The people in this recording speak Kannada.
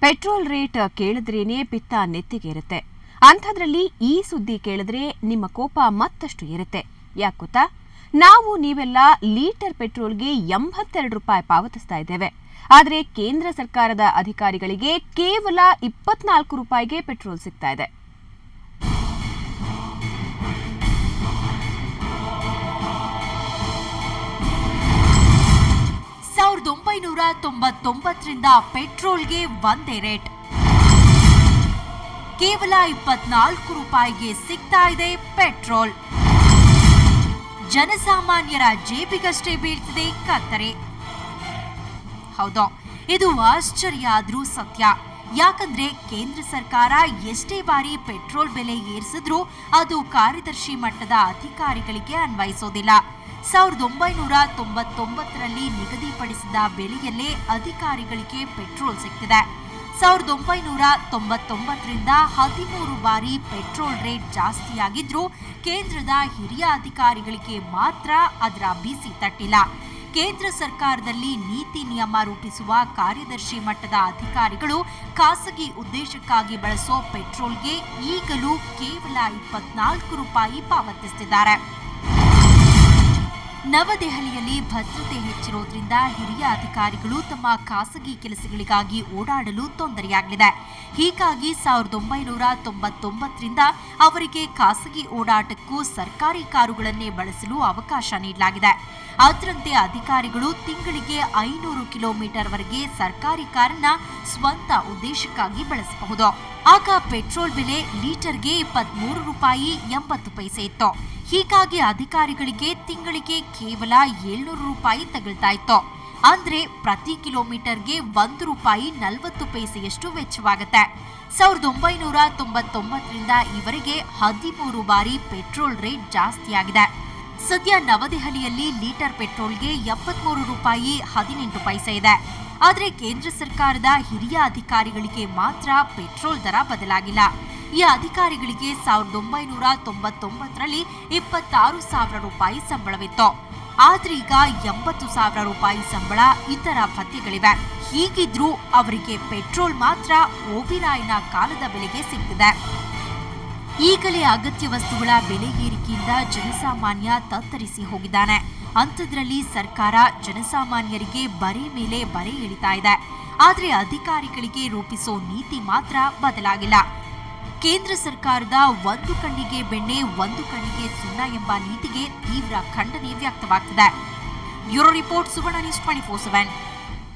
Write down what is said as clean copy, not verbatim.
ಪೆಟ್ರೋಲ್ ರೇಟ್ ಕೇಳಿದ್ರೇನೆ ಪಿತ್ತ ನೆತ್ತಿಗೇರುತ್ತೆ. ಅಂಥದ್ರಲ್ಲಿ ಈ ಸುದ್ದಿ ಕೇಳಿದ್ರೆ ನಿಮ್ಮ ಕೋಪ ಮತ್ತಷ್ಟು ಇರುತ್ತೆ. ಯಾಕೆ ಗೊತ್ತಾ? ನಾವು ನೀವೆಲ್ಲ ಲೀಟರ್ ಪೆಟ್ರೋಲ್ಗೆ 82 ರೂಪಾಯಿ ಪಾವತಿಸ್ತಾ ಇದ್ದೇವೆ. ಆದರೆ ಕೇಂದ್ರ ಸರ್ಕಾರದ ಅಧಿಕಾರಿಗಳಿಗೆ ಕೇವಲ 24 ರೂಪಾಯಿಗೆ ಪೆಟ್ರೋಲ್ ಸಿಗ್ತಾ ಇದೆ. ರಿಂದ ಪೆಟ್ರೋಲ್ಗೆ ಒಂದೇ ರೇಟ್, ಕೇವಲ 24 ರೂಪಾಯಿಗೆ ಸಿಗ್ತಾ ಇದೆ ಪೆಟ್ರೋಲ್. ಜನಸಾಮಾನ್ಯರ ಜೇಬಿಗಷ್ಟೇ ಬೀಳ್ತಿದೆ ಕತ್ತರೆ. ಹೌದು, ಇದು ಆಶ್ಚರ್ಯ ಆದ್ರೂ ಸತ್ಯ. ಯಾಕಂದ್ರೆ ಕೇಂದ್ರ ಸರ್ಕಾರ ಎಷ್ಟೇ ಬಾರಿ ಪೆಟ್ರೋಲ್ ಬೆಲೆ ಏರಿಸಿದ್ರೂ ಅದು ಕಾರ್ಯದರ್ಶಿ ಮಟ್ಟದ ಅಧಿಕಾರಿಗಳಿಗೆ ಅನ್ವಯಿಸೋದಿಲ್ಲ. 1999ರಲ್ಲಿ ನಿಗದಿಪಡಿಸಿದ ಬೆಲೆಯಲ್ಲೇ ಅಧಿಕಾರಿಗಳಿಗೆ ಪೆಟ್ರೋಲ್ ಸಿಗ್ತಿದೆ. 1999ರಿಂದ 13 ಬಾರಿ ಪೆಟ್ರೋಲ್ ರೇಟ್ ಜಾಸ್ತಿಯಾಗಿದ್ರೂ ಕೇಂದ್ರದ ಹಿರಿಯ ಅಧಿಕಾರಿಗಳಿಗೆ ಮಾತ್ರ ಅದರ ಬಿಸಿ ತಟ್ಟಿಲ್ಲ. ಕೇಂದ್ರ ಸರ್ಕಾರದಲ್ಲಿ ನೀತಿ ನಿಯಮ ರೂಪಿಸುವ ಕಾರ್ಯದರ್ಶಿ ಮಟ್ಟದ ಅಧಿಕಾರಿಗಳು ಖಾಸಗಿ ಉದ್ದೇಶಕ್ಕಾಗಿ ಬಳಸೋ ಪೆಟ್ರೋಲ್ಗೆ ಈಗಲೂ ಕೇವಲ 24 ರೂಪಾಯಿ ಪಾವತಿಸುತ್ತಿದ್ದಾರೆ. ನವದೆಹಲಿಯಲ್ಲಿ ಭದ್ರತೆ ಹೆಚ್ಚಿರೋದ್ರಿಂದ ಹಿರಿಯ ಅಧಿಕಾರಿಗಳು ತಮ್ಮ ಖಾಸಗಿ ಕೆಲಸಗಳಿಗಾಗಿ ಓಡಾಡಲು ತೊಂದರೆಯಾಗಲಿದೆ. ಹೀಗಾಗಿ 1999ರಿಂದ ಅವರಿಗೆ ಖಾಸಗಿ ಓಡಾಟಕ್ಕೂ ಸರ್ಕಾರಿ ಕಾರುಗಳನ್ನೇ ಬಳಸಲು ಅವಕಾಶ ನೀಡಲಾಗಿದೆ. ಅದರಂತೆ ಅಧಿಕಾರಿಗಳು ತಿಂಗಳಿಗೆ 500 ಕಿಲೋಮೀಟರ್ವರೆಗೆ ಸರ್ಕಾರಿ ಕಾರನ್ನ ಸ್ವಂತ ಉದ್ದೇಶಕ್ಕಾಗಿ ಬಳಸಬಹುದು. ಆಗ ಪೆಟ್ರೋಲ್ ಬೆಲೆ ಲೀಟರ್ಗೆ 23 ರೂಪಾಯಿ 80 ಪೈಸೆ ಇತ್ತು. ಹೀಗಾಗಿ ಅಧಿಕಾರಿಗಳಿಗೆ ತಿಂಗಳಿಗೆ ಕೇವಲ 700 ರೂಪಾಯಿ ತಗಲ್ತಾ ಇತ್ತು. ಅಂದ್ರೆ ಪ್ರತಿ ಕಿಲೋಮೀಟರ್ಗೆ 1 ರೂಪಾಯಿ 40 ಪೈಸೆಯಷ್ಟು ವೆಚ್ಚವಾಗುತ್ತೆ. 1999ರಿಂದ ಈವರೆಗೆ 13 ಬಾರಿ ಪೆಟ್ರೋಲ್ ರೇಟ್ ಜಾಸ್ತಿಯಾಗಿದೆ. ಸದ್ಯ ನವದೆಹಲಿಯಲ್ಲಿ ಲೀಟರ್ ಪೆಟ್ರೋಲ್ಗೆ 73 ರೂಪಾಯಿ 18 ಪೈಸೆ ಇದೆ. ಆದರೆ ಕೇಂದ್ರ ಸರ್ಕಾರದ ಹಿರಿಯ ಅಧಿಕಾರಿಗಳಿಗೆ ಮಾತ್ರ ಪೆಟ್ರೋಲ್ ದರ ಬದಲಾಗಿಲ್ಲ. ಈ ಅಧಿಕಾರಿಗಳಿಗೆ 1999ರಲ್ಲಿ 26,000 ರೂಪಾಯಿ ಸಂಬಳವಿತ್ತು. ಆದ್ರೆ ಈಗ 80,000 ರೂಪಾಯಿ ಸಂಬಳ, ಇತರ ಭತ್ಯೆಗಳಿವೆ. ಹೀಗಿದ್ರೂ ಅವರಿಗೆ ಪೆಟ್ರೋಲ್ ಮಾತ್ರ ಓಬಿರಾಯನ ಕಾಲದ ಬೆಲೆಗೆ ಸಿಗ್ತಿದೆ. ಈಗಲೇ ಅಗತ್ಯ ವಸ್ತುಗಳ ಬೆಲೆ ಏರಿಕೆಯಿಂದ ಜನಸಾಮಾನ್ಯ ತತ್ತರಿಸಿ ಹೋಗಿದ್ದಾನೆ. ಅಂಥದ್ರಲ್ಲಿ ಸರ್ಕಾರ ಜನಸಾಮಾನ್ಯರಿಗೆ ಬರೆ ಮೇಲೆ ಬರೆ ಎಳಿತಾ ಇದೆ. ಆದರೆ ಅಧಿಕಾರಿಗಳಿಗೆ ರೂಪಿಸೋ ನೀತಿ ಮಾತ್ರ ಬದಲಾಗಿಲ್ಲ. ಕೇಂದ್ರ ಸರ್ಕಾರದ ಒಂದು ಕಣ್ಣಿಗೆ ಬೆಣ್ಣೆ ಒಂದು ಕಣ್ಣಿಗೆ ಸುಣ್ಣ ಎಂಬ ನೀತಿಗೆ ತೀವ್ರ ಖಂಡನೆ ವ್ಯಕ್ತವಾಗ್ತಿದೆ. ಬ್ಯೂರೋ ರಿಪೋರ್ಟ್, ಸುವರ್ಣ ನ್ಯೂಸ್ 24/7.